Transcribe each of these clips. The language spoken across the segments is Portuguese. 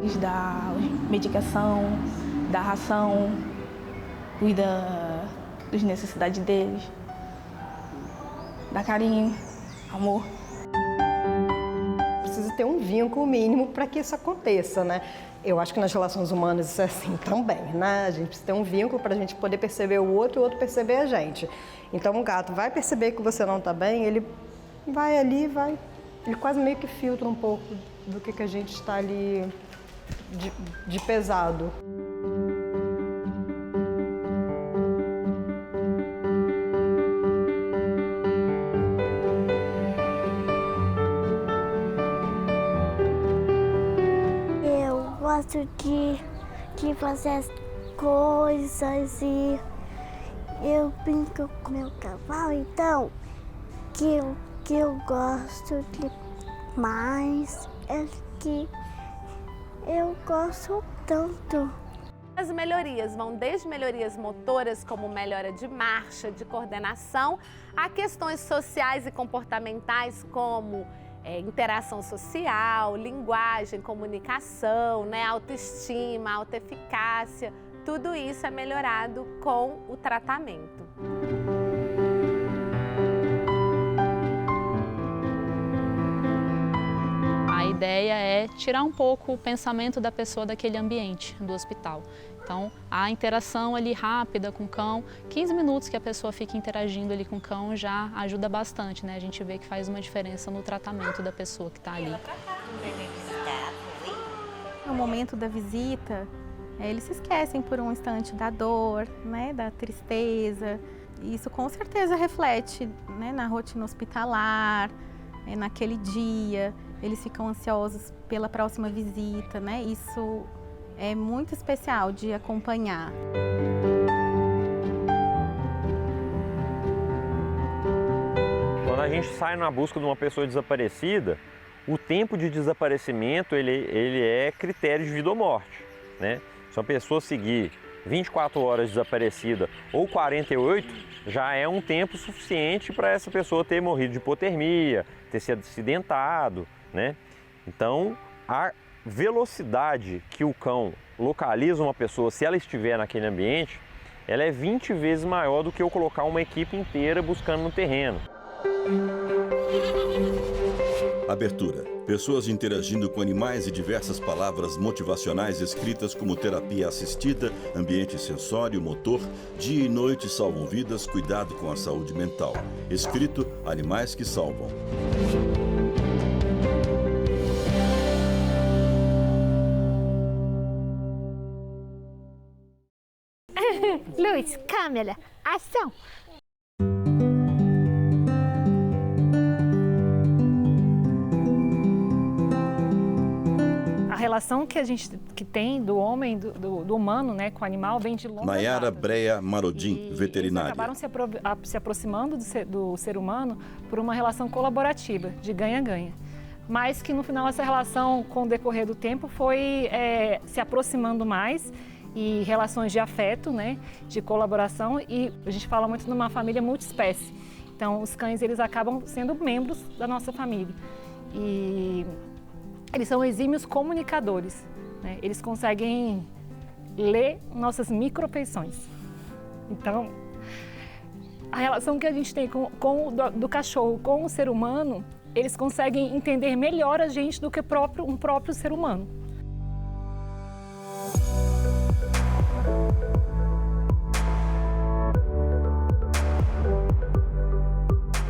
deles, dá medicação, dá ração, cuida das necessidades deles, dá carinho, amor. Precisa ter um vínculo mínimo para que isso aconteça, né? Eu acho que nas relações humanas isso é assim também, né? A gente precisa ter um vínculo para a gente poder perceber o outro e o outro perceber a gente. Então o gato vai perceber que você não está bem, ele vai ali, ele quase meio que filtra um pouco do que a gente está ali de pesado. Eu gosto de fazer as coisas e eu brinco com meu cavalo, então que eu gosto de mais é que eu gosto tanto. As melhorias vão desde melhorias motoras, como melhora de marcha, de coordenação, a questões sociais e comportamentais, como interação social, linguagem, comunicação, autoestima, autoeficácia. Tudo isso é melhorado com o tratamento. A ideia é tirar um pouco o pensamento da pessoa daquele ambiente do hospital. Então, a interação ali rápida com o cão, 15 minutos que a pessoa fica interagindo ali com o cão já ajuda bastante, né? A gente vê que faz uma diferença no tratamento da pessoa que está ali. No momento da visita, eles se esquecem por um instante da dor, né, da tristeza. Isso com certeza reflete, né, na rotina hospitalar, naquele dia. Eles ficam ansiosos pela próxima visita, né? Isso é muito especial de acompanhar. Quando a gente sai na busca de uma pessoa desaparecida, o tempo de desaparecimento ele é critério de vida ou morte, né? Se uma pessoa seguir 24 horas desaparecida ou 48, já é um tempo suficiente para essa pessoa ter morrido de hipotermia, ter se acidentado, né? Então, a velocidade que o cão localiza uma pessoa, se ela estiver naquele ambiente, ela é 20 vezes maior do que eu colocar uma equipe inteira buscando no terreno. Abertura. Pessoas interagindo com animais e diversas palavras motivacionais escritas como terapia assistida, ambiente sensório, motor, dia e noite salvam vidas, cuidado com a saúde mental. Escrito, Animais que Salvam. Luz, câmera, ação! A relação que a gente tem do homem, do humano, né, com o animal vem de longa data. Nayara Breia Marodim, veterinária. Eles acabaram se aproximando do ser humano por uma relação colaborativa, de ganha-ganha. Mas que no final essa relação, com o decorrer do tempo, foi se aproximando mais, e relações de afeto, né, de colaboração, e a gente fala muito numa família multiespécie. Então, os cães, eles acabam sendo membros da nossa família. E eles são exímios comunicadores, né? Eles conseguem ler nossas microfeições. Então, a relação que a gente tem do cachorro com o ser humano, eles conseguem entender melhor a gente do que um próprio ser humano.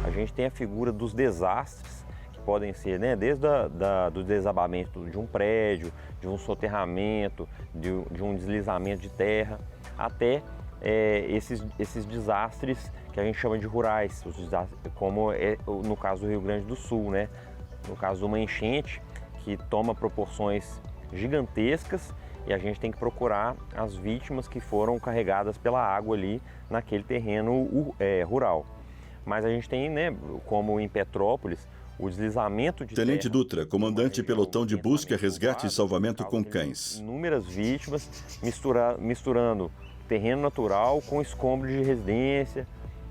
A gente tem a figura dos desastres, que podem ser, né, desde do desabamento de um prédio, de um soterramento, de um deslizamento de terra, até esses desastres que a gente chama de rurais, como no caso do Rio Grande do Sul, né? No caso de uma enchente que toma proporções gigantescas e a gente tem que procurar as vítimas que foram carregadas pela água ali naquele terreno rural. Mas a gente tem, né, como em Petrópolis, o deslizamento de Tenente terra, Dutra, comandante pelotão de busca, resgate e salvamento com cães. Inúmeras vítimas, misturando terreno natural com escombros de residência.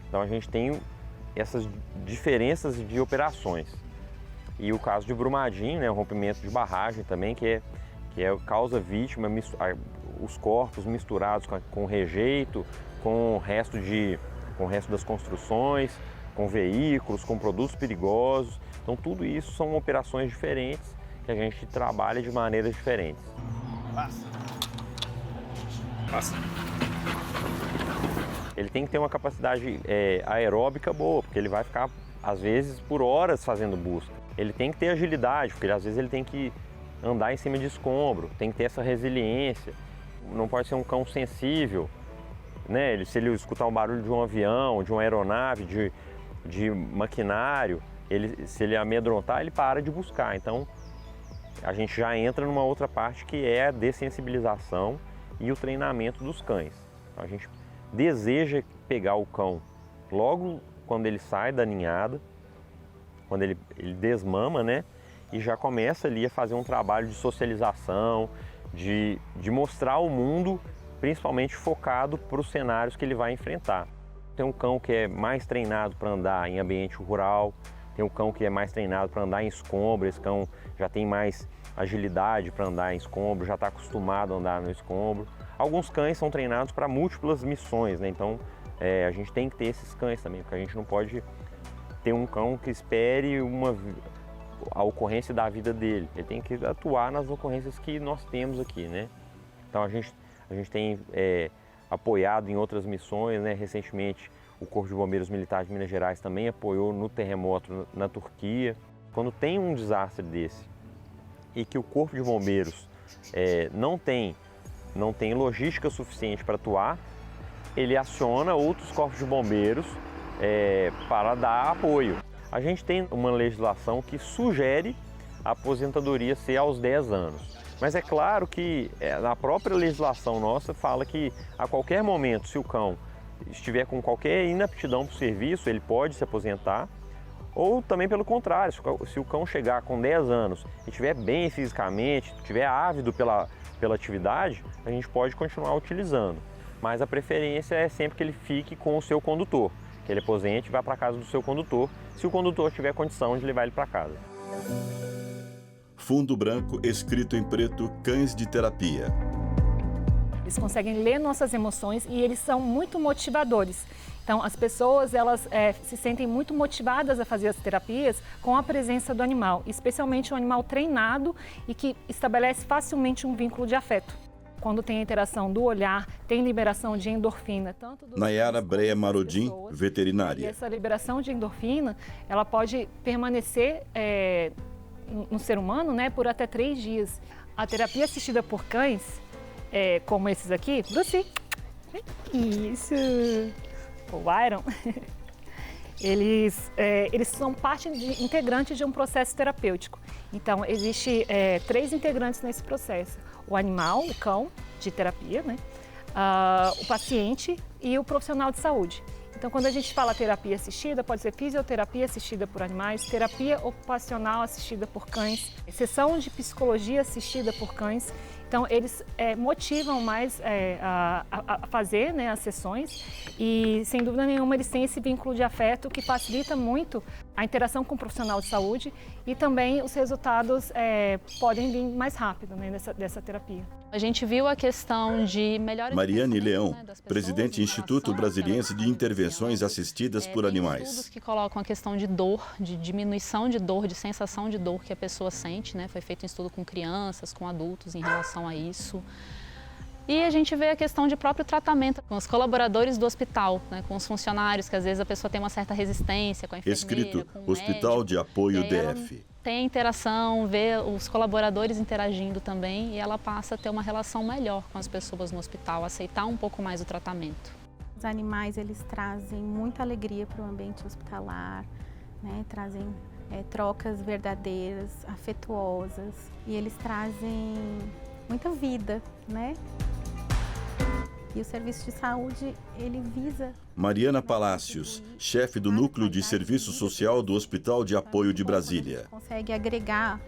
Então a gente tem essas diferenças de operações. E o caso de Brumadinho, né, o rompimento de barragem também, que que causa vítima, os corpos misturados com rejeito, com o resto das construções, com veículos, com produtos perigosos. Então tudo isso são operações diferentes que a gente trabalha de maneiras diferentes. Passa. Ele tem que ter uma capacidade aeróbica boa, porque ele vai ficar, às vezes, por horas fazendo busca. Ele tem que ter agilidade, porque às vezes ele tem que andar em cima de escombro, tem que ter essa resiliência. Não pode ser um cão sensível, né? Se ele escutar um barulho de um avião, de uma aeronave, de maquinário, se ele amedrontar, ele para de buscar. Então, a gente já entra numa outra parte que é a dessensibilização e o treinamento dos cães. Então, a gente deseja pegar o cão logo quando ele sai da ninhada, quando ele desmama, né? E já começa ali a fazer um trabalho de socialização, de mostrar ao mundo, principalmente focado para os cenários que ele vai enfrentar. Tem um cão que é mais treinado para andar em ambiente rural, tem um cão que é mais treinado para andar em escombro, esse cão já tem mais agilidade para andar em escombro, já está acostumado a andar no escombro. Alguns cães são treinados para múltiplas missões, né? Então a gente tem que ter esses cães também, porque a gente não pode ter um cão que espere a ocorrência da vida dele. Ele tem que atuar nas ocorrências que nós temos aqui, né? Então a gente tem apoiado em outras missões, né? Recentemente o Corpo de Bombeiros Militar de Minas Gerais também apoiou no terremoto na Turquia. Quando tem um desastre desse e que o Corpo de Bombeiros não tem logística suficiente para atuar, ele aciona outros corpos de bombeiros para dar apoio. A gente tem uma legislação que sugere a aposentadoria ser aos 10 anos. Mas é claro que na própria legislação nossa fala que a qualquer momento, se o cão estiver com qualquer inaptidão para o serviço, ele pode se aposentar. Ou também pelo contrário, se o cão chegar com 10 anos e estiver bem fisicamente, estiver ávido pela atividade, a gente pode continuar utilizando. Mas a preferência é sempre que ele fique com o seu condutor, que ele aposente e vá para a casa do seu condutor, se o condutor tiver condição de levar ele para casa. Fundo branco escrito em preto, cães de terapia. Eles conseguem ler nossas emoções e eles são muito motivadores. Então, as pessoas se sentem muito motivadas a fazer as terapias com a presença do animal, especialmente um animal treinado e que estabelece facilmente um vínculo de afeto. Quando tem a interação do olhar, tem liberação de endorfina. Tanto dos Nayara Breia Marodim, veterinária. E essa liberação de endorfina, ela pode permanecer no ser humano, né, por até 3 dias. A terapia assistida por cães, como esses aqui, Bruce, isso, o Iron, eles são parte integrante de um processo terapêutico. Então, existe 3 integrantes nesse processo. O animal, o cão de terapia, né? O paciente e o profissional de saúde. Então, quando a gente fala terapia assistida, pode ser fisioterapia assistida por animais, terapia ocupacional assistida por cães, sessão de psicologia assistida por cães. Então, eles motivam mais a fazer, né, as sessões e, sem dúvida nenhuma, eles têm esse vínculo de afeto que facilita muito a interação com o profissional de saúde e também os resultados podem vir mais rápido, né, dessa terapia. A gente viu a questão de melhora... Mariane Leão, pessoas, presidente do Instituto Brasiliense de Intervenções Assistidas por Tem Animais. estudos que colocam a questão de dor, de diminuição de dor, de sensação de dor que a pessoa sente, né? Foi feito um estudo com crianças, com adultos em relação a isso. E a gente vê a questão de próprio tratamento com os colaboradores do hospital, né? Com os funcionários, que às vezes a pessoa tem uma certa resistência com a enfermeira, Escrito com o Hospital médico. de Apoio E aí ela DF. tem a interação, vê os colaboradores interagindo também e ela passa a ter uma relação melhor com as pessoas no hospital, aceitar um pouco mais o tratamento. Os animais, eles trazem muita alegria para o ambiente hospitalar, né? Trazem trocas verdadeiras, afetuosas e eles trazem muita vida, né? E o serviço de saúde, ele visa... Mariana Palácios, chefe do Núcleo de Serviço Social do Hospital de Apoio de Brasília. Consegue agregar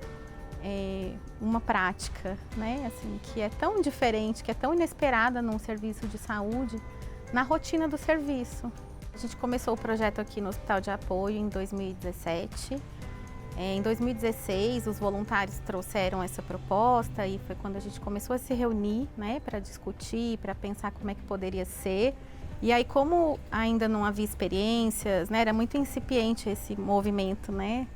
uma prática, né, assim, que é tão diferente, que é tão inesperada num serviço de saúde, na rotina do serviço. A gente começou o projeto aqui no Hospital de Apoio em 2017. Em 2016, os voluntários trouxeram essa proposta e foi quando a gente começou a se reunir, né, para discutir, para pensar como é que poderia ser. E aí, como ainda não havia experiências, né, era muito incipiente esse movimento, né,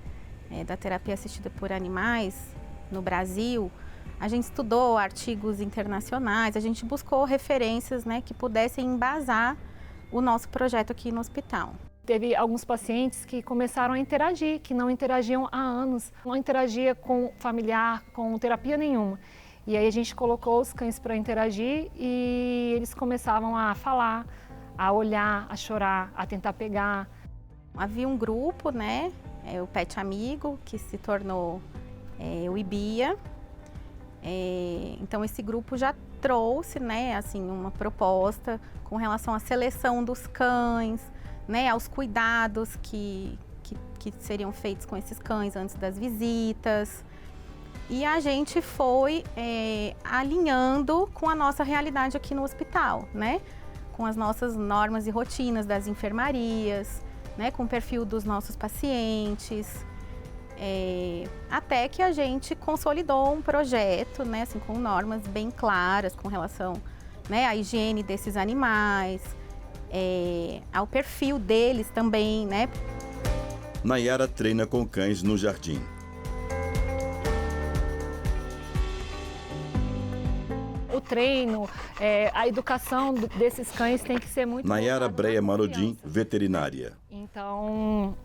da terapia assistida por animais no Brasil, a gente estudou artigos internacionais, a gente buscou referências, né, que pudessem embasar o nosso projeto aqui no hospital. Teve alguns pacientes que começaram a interagir, que não interagiam há anos, não interagia com familiar, com terapia nenhuma. E aí a gente colocou os cães para interagir e eles começavam a falar, a olhar, a chorar, a tentar pegar. Havia um grupo, né, o Pet Amigo, que se tornou o IBIA. Então esse grupo já trouxe, né, assim, uma proposta com relação à seleção dos cães, né, aos cuidados que seriam feitos com esses cães antes das visitas. E a gente foi alinhando com a nossa realidade aqui no hospital, né? Com as nossas normas e rotinas das enfermarias, né? Com o perfil dos nossos pacientes. Até que a gente consolidou um projeto, né? Assim, com normas bem claras com relação, né, à higiene desses animais, ao perfil deles também, né? Nayara treina com cães no jardim. O treino, a educação desses cães tem que ser muito... Nayara Breia Marodim, veterinária. Então,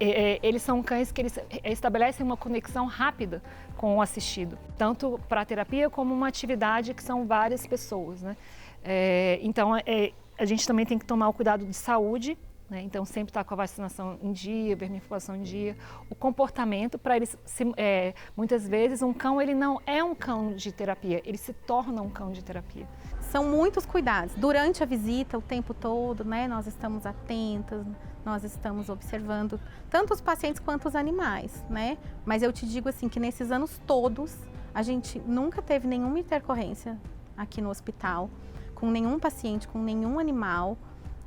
eles são cães que eles estabelecem uma conexão rápida com o assistido, tanto para a terapia como uma atividade que são várias pessoas, né? Então, a gente também tem que tomar o cuidado de saúde, né? Então, sempre estar com a vacinação em dia, vermifugação em dia. O comportamento, para eles, muitas vezes, um cão ele não é um cão de terapia, ele se torna um cão de terapia. São muitos cuidados. Durante a visita, o tempo todo, né, nós estamos atentas, nós estamos observando tanto os pacientes quanto os animais, né? Mas eu te digo assim que nesses anos todos, a gente nunca teve nenhuma intercorrência aqui no hospital, com nenhum paciente, com nenhum animal.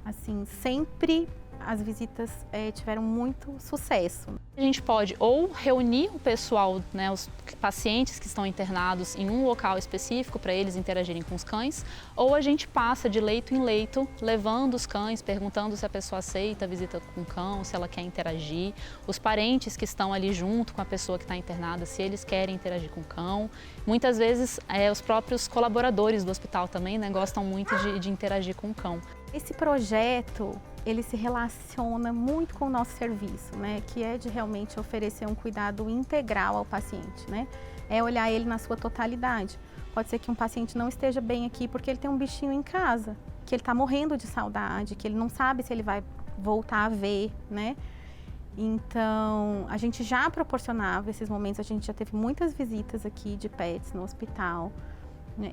Assim, sempre as visitas tiveram muito sucesso. A gente pode ou reunir o pessoal, né, os pacientes que estão internados em um local específico para eles interagirem com os cães, ou a gente passa de leito em leito, levando os cães, perguntando se a pessoa aceita a visita com o cão, se ela quer interagir, os parentes que estão ali junto com a pessoa que está internada, se eles querem interagir com o cão. Muitas vezes os próprios colaboradores do hospital também, né, gostam muito de interagir com o cão. Esse projeto, ele se relaciona muito com o nosso serviço, né? Que é de realmente oferecer um cuidado integral ao paciente, né? É olhar ele na sua totalidade. Pode ser que um paciente não esteja bem aqui porque ele tem um bichinho em casa, que ele está morrendo de saudade, que ele não sabe se ele vai voltar a ver, né? Então, a gente já proporcionava esses momentos, a gente já teve muitas visitas aqui de pets no hospital.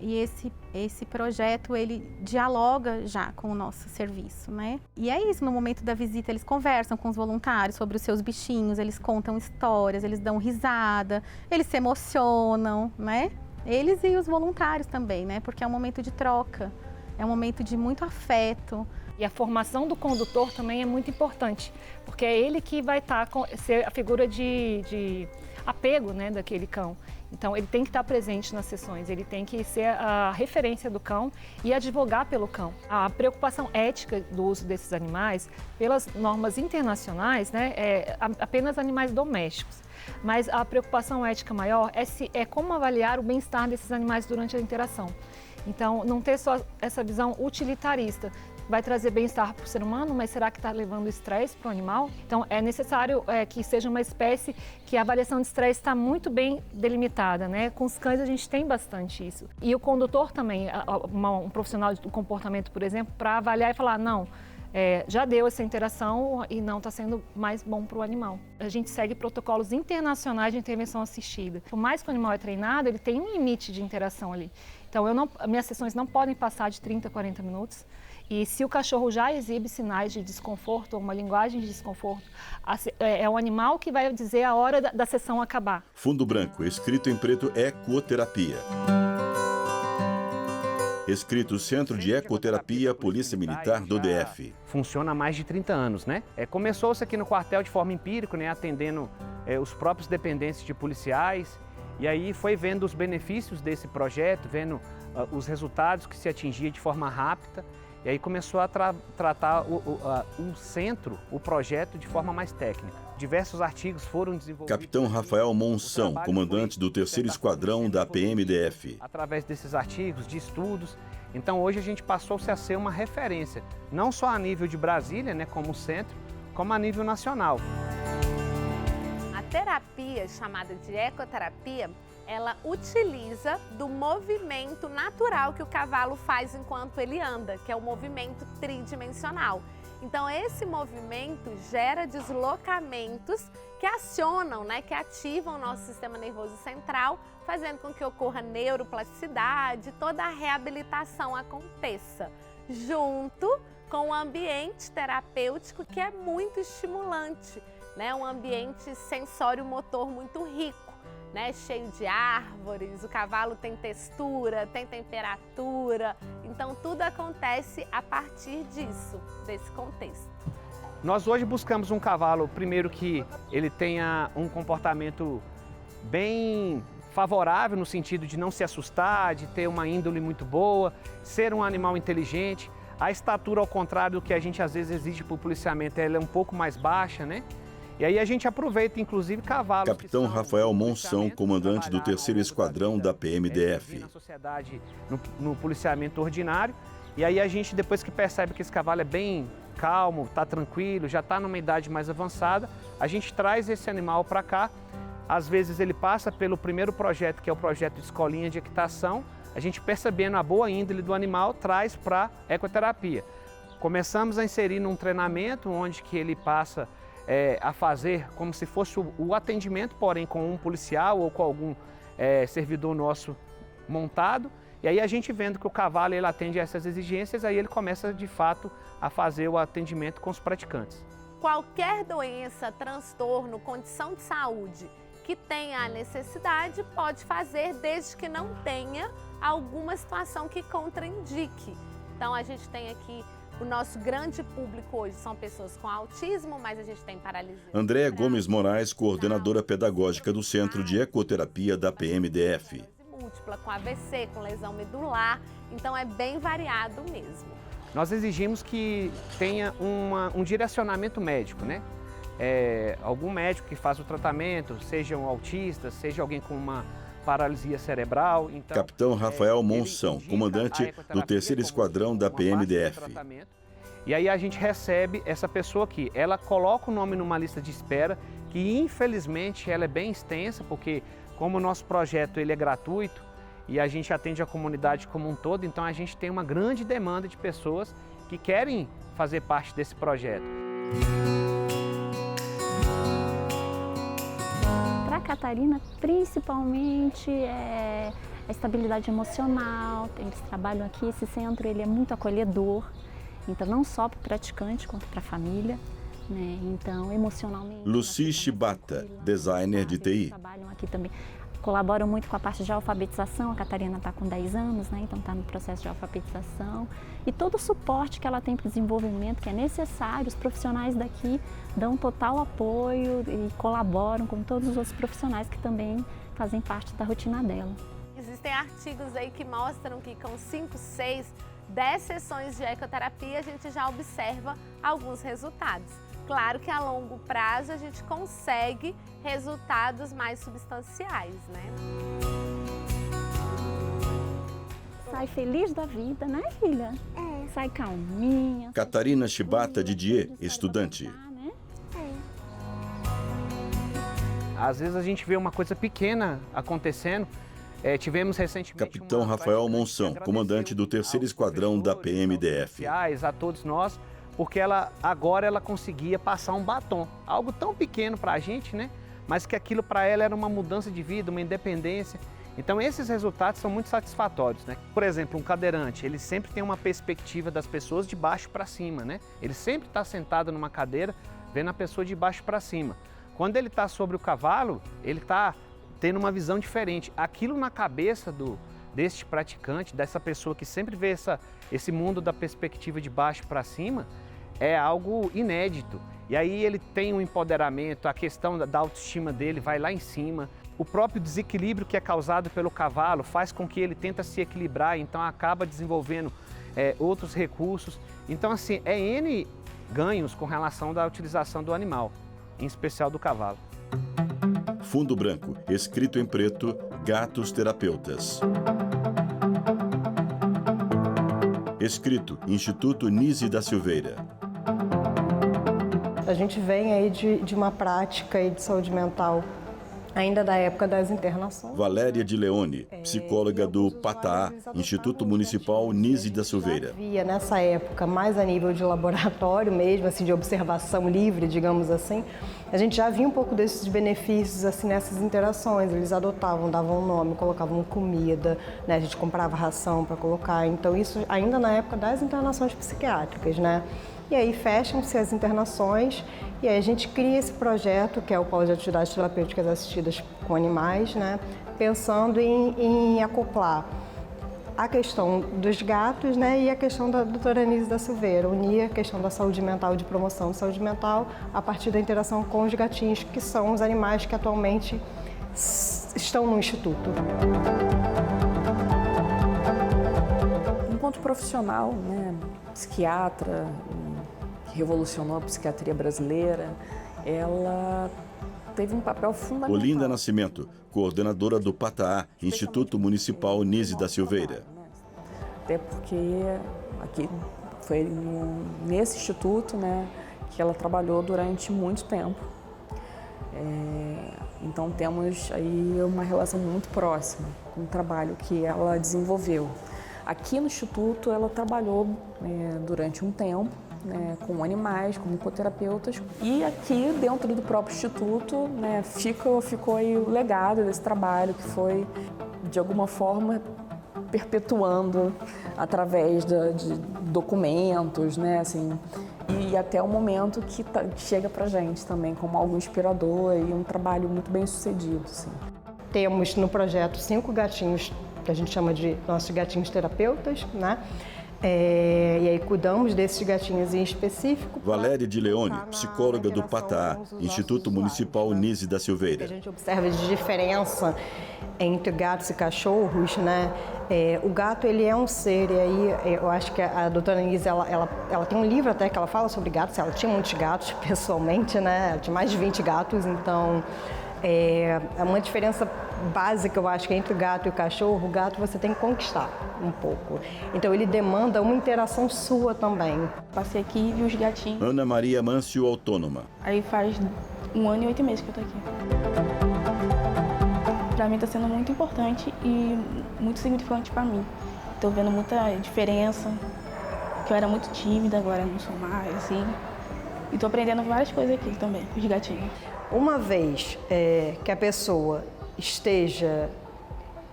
E esse projeto, ele dialoga já com o nosso serviço, né? E é isso, no momento da visita eles conversam com os voluntários sobre os seus bichinhos, eles contam histórias, eles dão risada, eles se emocionam, né? Eles e os voluntários também, né? Porque é um momento de troca, é um momento de muito afeto. E a formação do condutor também é muito importante, porque é ele que vai ser a figura de apego, né, daquele cão. Então, ele tem que estar presente nas sessões, ele tem que ser a referência do cão e advogar pelo cão. A preocupação ética do uso desses animais, pelas normas internacionais, né, é apenas animais domésticos. Mas a preocupação ética maior é como avaliar o bem-estar desses animais durante a interação. Então, não ter só essa visão utilitarista. Vai trazer bem-estar para o ser humano, mas será que está levando estresse para o animal? Então, é necessário que seja uma espécie que a avaliação de estresse está muito bem delimitada, né? Com os cães a gente tem bastante isso. E o condutor também, um profissional do comportamento, por exemplo, para avaliar e falar, não, já deu essa interação e não está sendo mais bom para o animal. A gente segue protocolos internacionais de intervenção assistida. Por mais que o animal é treinado, ele tem um limite de interação ali. Então, minhas sessões não podem passar de 30 a 40 minutos. E se o cachorro já exibe sinais de desconforto, ou uma linguagem de desconforto, é o animal que vai dizer a hora da sessão acabar. Fundo branco, escrito em preto, Ecoterapia. Escrito Centro de Ecoterapia, Polícia Militar do DF. Funciona há mais de 30 anos, né? Começou-se aqui no quartel de forma empírica, né? Atendendo os próprios dependentes de policiais, e aí foi vendo os benefícios desse projeto, vendo os resultados que se atingia de forma rápida, e aí começou a tratar o centro, o projeto, de forma mais técnica. Diversos artigos foram desenvolvidos. Capitão Rafael Monção, comandante do 3º Esquadrão da PMDF. Através desses artigos, de estudos, então hoje a gente passou-se a ser uma referência, não só a nível de Brasília, né, como centro, como a nível nacional. A terapia, chamada de ecoterapia, ela utiliza do movimento natural que o cavalo faz enquanto ele anda, que é o movimento tridimensional. Então esse movimento gera deslocamentos que acionam, né, que ativam o nosso sistema nervoso central, fazendo com que ocorra neuroplasticidade, toda a reabilitação aconteça, junto com o ambiente terapêutico que é muito estimulante, né, um ambiente sensório-motor muito rico, né, cheio de árvores, o cavalo tem textura, tem temperatura, então tudo acontece a partir disso, desse contexto. Nós hoje buscamos um cavalo, primeiro que ele tenha um comportamento bem favorável no sentido de não se assustar, de ter uma índole muito boa, ser um animal inteligente. A estatura, ao contrário do que a gente às vezes exige para o policiamento, ela é um pouco mais baixa, né? E aí a gente aproveita, inclusive, cavalos. Capitão Rafael Monção, comandante do 3º Esquadrão da PMDF. Na sociedade, no policiamento ordinário. E aí a gente, depois que percebe que esse cavalo é bem calmo, está tranquilo, já está numa idade mais avançada, a gente traz esse animal para cá. Às vezes ele passa pelo primeiro projeto, que é o projeto de escolinha de equitação. A gente, percebendo a boa índole do animal, traz para a ecoterapia. Começamos a inserir num treinamento onde que ele passa a fazer como se fosse o atendimento, porém com um policial ou com algum servidor nosso montado. E aí a gente vendo que o cavalo ele atende a essas exigências, aí ele começa de fato a fazer o atendimento com os praticantes. Qualquer doença, transtorno, condição de saúde que tenha a necessidade pode fazer, desde que não tenha alguma situação que contraindique. Então a gente tem aqui o nosso grande público hoje são pessoas com autismo, mas a gente tem paralisia. Andréa Gomes Moraes, coordenadora pedagógica do Centro de Ecoterapia da PMDF. Múltipla, com AVC, com lesão medular, então é bem variado mesmo. Nós exigimos que tenha um direcionamento médico, né? Algum médico que faça o tratamento, seja um autista, seja alguém com uma paralisia cerebral. Então, Capitão Rafael Monção, comandante do 3º Esquadrão da PMDF. E aí a gente recebe essa pessoa aqui, ela coloca o nome numa lista de espera, que infelizmente ela é bem extensa, porque como o nosso projeto ele é gratuito e a gente atende a comunidade como um todo, então a gente tem uma grande demanda de pessoas que querem fazer parte desse projeto. Para a Catarina, principalmente, a estabilidade emocional. Eles trabalham aqui, esse centro ele é muito acolhedor, então não só para o praticante, quanto para a família, né? Então, emocionalmente... Lucy Shibata, designer de TI. Eles trabalham aqui também. Colaboram muito com a parte de alfabetização, a Catarina está com 10 anos, né? Então está no processo de alfabetização. E todo o suporte que ela tem para o desenvolvimento, que é necessário, os profissionais daqui dão total apoio e colaboram com todos os outros profissionais que também fazem parte da rotina dela. Existem artigos aí que mostram que com 5, 6, 10 sessões de ecoterapia a gente já observa alguns resultados. Claro que a longo prazo a gente consegue resultados mais substanciais, né? Sai feliz da vida, né, filha? Sai calminha. Catarina Shibata Didier, estudante. Às vezes a gente vê uma coisa pequena acontecendo. Tivemos recentemente... Capitão Rafael Monção, comandante do 3º Esquadrão da PMDF. A todos nós, porque agora ela conseguia passar um batom. Algo tão pequeno para a gente, né? Mas que aquilo para ela era uma mudança de vida, uma independência. Então esses resultados são muito satisfatórios, né? Por exemplo, um cadeirante, ele sempre tem uma perspectiva das pessoas de baixo para cima, né? Ele sempre está sentado numa cadeira, vendo a pessoa de baixo para cima. Quando ele está sobre o cavalo, ele está tendo uma visão diferente. Aquilo na cabeça deste praticante, dessa pessoa que sempre vê esse mundo da perspectiva de baixo para cima, é algo inédito. E aí ele tem um empoderamento, a questão da autoestima dele vai lá em cima. O próprio desequilíbrio que é causado pelo cavalo faz com que ele tenta se equilibrar, então acaba desenvolvendo outros recursos. Então, assim, é N ganhos com relação da utilização do animal, em especial do cavalo. Fundo branco, escrito em preto, gatos terapeutas. Escrito, Instituto Nise da Silveira. A gente vem aí de uma prática aí de saúde mental, ainda da época das internações. Valéria de Leone, psicóloga do PATAA, Instituto Municipal Nise da Silveira. Havia nessa época, mais a nível de laboratório mesmo, assim, de observação livre, digamos assim, a gente já via um pouco desses benefícios assim, nessas interações. Eles adotavam, davam um nome, colocavam comida, né? A gente comprava ração para colocar. Então isso ainda na época das internações psiquiátricas, né? E aí fecham-se as internações e aí a gente cria esse projeto, que é o Polo de Atividades Terapêuticas Assistidas com Animais, né? Pensando em acoplar a questão dos gatos, né, e a questão da doutora Nise da Silveira, unir a questão da saúde mental, de promoção de saúde mental, a partir da interação com os gatinhos, que são os animais que atualmente estão no Instituto. Enquanto profissional, né, psiquiatra, que revolucionou a psiquiatria brasileira, ela teve um papel fundamental. Olinda Nascimento, coordenadora do PATAA, Instituto Municipal Nise da Silveira. Até porque aqui foi nesse instituto, né, que ela trabalhou durante muito tempo. Então temos aí uma relação muito próxima com o trabalho que ela desenvolveu. Aqui no instituto ela trabalhou durante um tempo, né, com animais, como ecoterapeutas. E aqui, dentro do próprio instituto, né, ficou aí o legado desse trabalho, que foi, de alguma forma, perpetuando através de documentos, né, assim, e até o momento que chega pra gente também como algo inspirador e um trabalho muito bem sucedido. Assim. Temos no projeto 5 gatinhos, que a gente chama de nossos gatinhos terapeutas, né? E aí cuidamos desses gatinhos em específico. Valéria de Leone, psicóloga do PATAA, Instituto Municipal Nise da Silveira. A gente observa de diferença entre gatos e cachorros, né? O gato, ele é um ser, e aí eu acho que a doutora Nise, ela tem um livro até que ela fala sobre gatos. Ela tinha muitos gatos pessoalmente, né? Ela tinha mais de 20 gatos, então é uma diferença básica, eu acho, que entre o gato e o cachorro. O gato você tem que conquistar um pouco. Então ele demanda uma interação sua também. Passei aqui e vi os gatinhos. Ana Maria Mâncio, autônoma. Aí faz 1 ano e 8 meses que eu tô aqui. Pra mim tá sendo muito importante e muito significante pra mim. Tô vendo muita diferença, que eu era muito tímida, agora não sou mais, assim. E tô aprendendo várias coisas aqui também, com os gatinhos. Uma vez que a pessoa esteja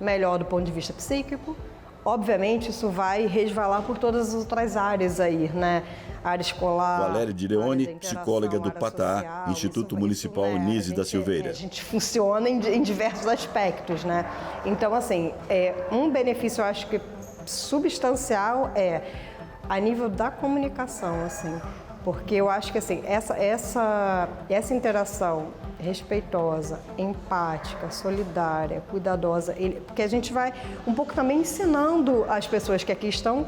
melhor do ponto de vista psíquico, obviamente isso vai resvalar por todas as outras áreas aí, né? Área escolar. Valéria de Leone, psicóloga do PATAA, Instituto Municipal Nise da Silveira. A gente funciona em diversos aspectos, né? Então, assim, um benefício, eu acho que substancial a nível da comunicação, assim. Porque eu acho que assim, essa interação respeitosa, empática, solidária, cuidadosa, porque a gente vai um pouco também ensinando as pessoas que aqui estão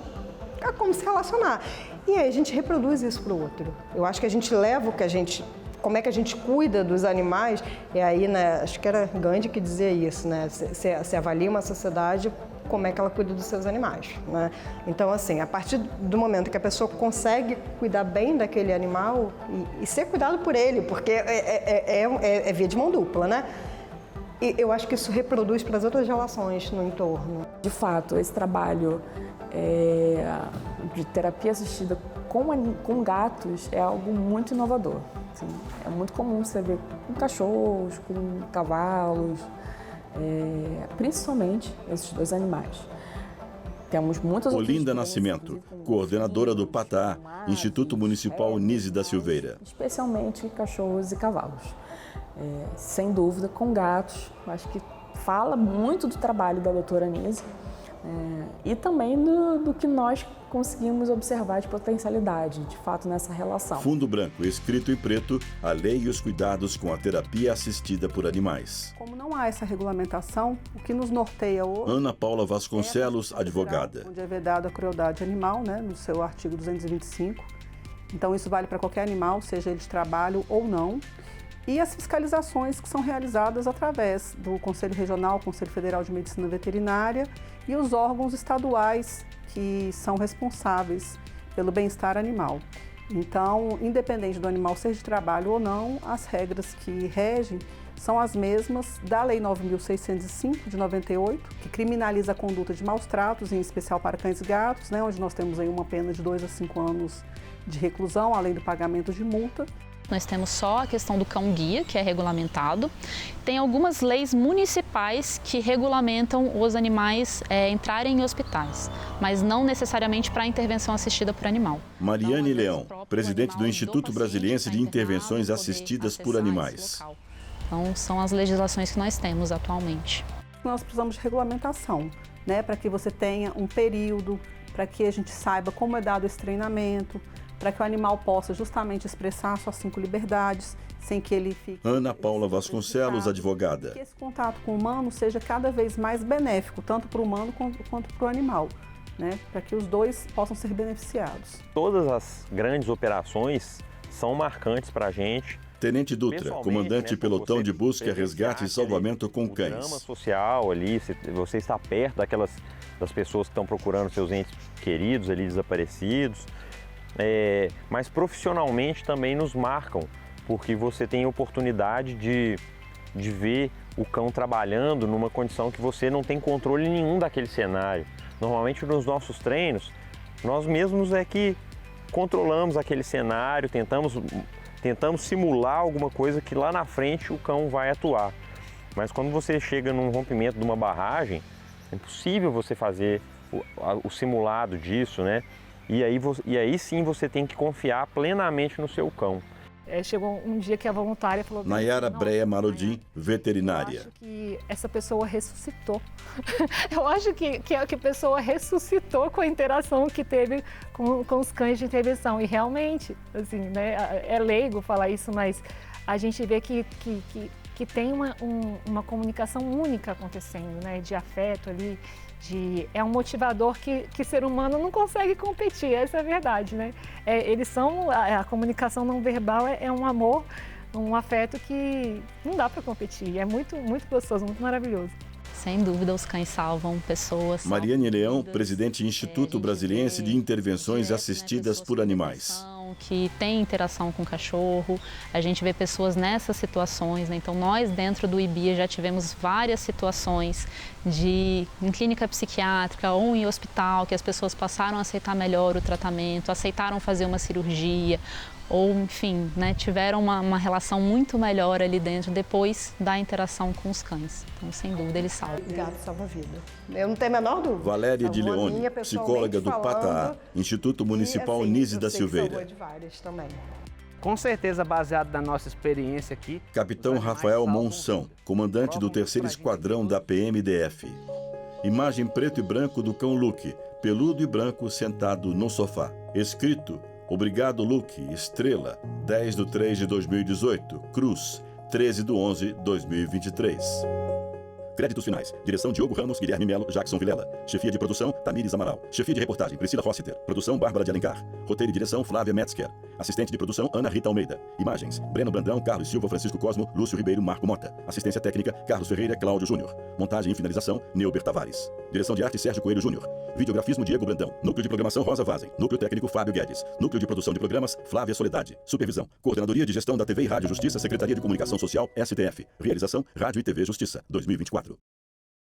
a como se relacionar. E aí a gente reproduz isso para o outro. Eu acho que a gente leva como é que a gente cuida dos animais, e aí, né, acho que era Gandhi que dizia isso, né? Você avalia uma sociedade como é que ela cuida dos seus animais, né? Então, assim, a partir do momento que a pessoa consegue cuidar bem daquele animal e ser cuidado por ele, porque é via de mão dupla, né? E eu acho que isso reproduz para as outras relações no entorno. De fato, esse trabalho de terapia assistida com gatos é algo muito inovador. Assim, é muito comum você ver com cachorros, com cavalos, principalmente esses dois animais. Temos muitas Olinda Nascimento, coordenadora do PATAA, Instituto Municipal Nise da Silveira. Especialmente cachorros e cavalos. Sem dúvida, com gatos, acho que fala muito do trabalho da doutora Nise, E também do que nós conseguimos observar de potencialidade, de fato, nessa relação. Fundo branco, escrito em preto, a lei e os cuidados com a terapia assistida por animais. Como não há essa regulamentação, o que nos norteia hoje... Ana Paula Vasconcelos, advogada. Onde é vedada a crueldade animal, né, no seu artigo 225. Então, isso vale para qualquer animal, seja ele de trabalho ou não. E as fiscalizações que são realizadas através do Conselho Regional, Conselho Federal de Medicina Veterinária e os órgãos estaduais que são responsáveis pelo bem-estar animal. Então, independente do animal ser de trabalho ou não, as regras que regem são as mesmas da Lei 9.605, de 98, que criminaliza a conduta de maus tratos, em especial para cães e gatos, né, onde nós temos aí uma pena de 2 a 5 anos de reclusão, além do pagamento de multa. Nós temos só a questão do cão-guia, que é regulamentado. Tem algumas leis municipais que regulamentam os animais entrarem em hospitais, mas não necessariamente para intervenção assistida por animal. Mariane Leão, presidente do Instituto Brasiliense de Intervenções Assistidas por Animais. Então, são as legislações que nós temos atualmente. Nós precisamos de regulamentação, né, para que você tenha um período, para que a gente saiba como é dado esse treinamento, para que o animal possa justamente expressar suas 5 liberdades, sem que ele fique... Ana Paula Vasconcelos, advogada. Que esse contato com o humano seja cada vez mais benéfico, tanto para o humano quanto para o animal, né? Para que os dois possam ser beneficiados. Todas as grandes operações são marcantes para a gente. Tenente Dutra, comandante pelotão de busca, resgate e salvamento com cães. Drama social ali, você está perto das pessoas que estão procurando seus entes queridos ali desaparecidos. Mas profissionalmente também nos marcam, porque você tem oportunidade de ver o cão trabalhando numa condição que você não tem controle nenhum daquele cenário. Normalmente nos nossos treinos, nós mesmos é que controlamos aquele cenário, tentamos simular alguma coisa que lá na frente o cão vai atuar. Mas quando você chega num rompimento de uma barragem, é impossível você fazer o simulado disso, né? E aí sim você tem que confiar plenamente no seu cão. Chegou um dia que a voluntária falou... Nayara Breia Marodim, veterinária. Eu acho que essa pessoa ressuscitou. Eu acho que a pessoa ressuscitou com a interação que teve com os cães de intervenção. E realmente, assim, né, é leigo falar isso, mas a gente vê que tem uma comunicação única acontecendo, né, de afeto ali. É um motivador que ser humano não consegue competir, essa é a verdade, né? Eles são, a comunicação não verbal é um amor, um afeto que não dá para competir, é muito, muito gostoso, muito maravilhoso. Sem dúvida, os cães salvam pessoas. Mariane Leão, presidente do Instituto Brasiliense de Intervenções Assistidas por Animais. Que tem interação com o cachorro, a gente vê pessoas nessas situações, né? Então nós dentro do IBIA já tivemos várias situações em clínica psiquiátrica ou em hospital, que as pessoas passaram a aceitar melhor o tratamento, aceitaram fazer uma cirurgia, ou enfim, né, tiveram uma relação muito melhor ali dentro depois da interação com os cães. Então, sem dúvida, eles salvam. Gato salva a vida. Eu não tenho a menor dúvida. Valéria de Leone, psicóloga do PATAA, Instituto Municipal Nise da Silveira. De várias também. Com certeza, baseado na nossa experiência aqui. Capitão Rafael Monção, comandante do 3º Esquadrão da PMDF. Imagem preto e branco do cão Luke, peludo e branco sentado no sofá. Escrito: Obrigado, Luke, estrela, 10/3/2018, Cruz, 13/11/2023. Créditos finais. Direção: Diogo Ramos, Guilherme Melo, Jackson Vilela. Chefia de produção: Tamires Amaral. Chefia de reportagem: Priscila Rossiter. Produção: Bárbara de Alencar. Roteiro e direção: Flávia Metzger. Assistente de produção: Ana Rita Almeida. Imagens: Breno Brandão, Carlos Silva, Francisco Cosmo, Lúcio Ribeiro, Marco Mota. Assistência técnica: Carlos Ferreira, Cláudio Júnior. Montagem e finalização: Neuber Tavares. Direção de arte: Sérgio Coelho Júnior. Videografismo: Diego Brandão. Núcleo de programação: Rosa Vazem. Núcleo técnico: Fábio Guedes. Núcleo de produção de programas: Flávia Soledade. Supervisão: Coordenadoria de Gestão da TV e Rádio Justiça, Secretaria de Comunicação Social, STF. Realização: Rádio e TV Justiça, 2024.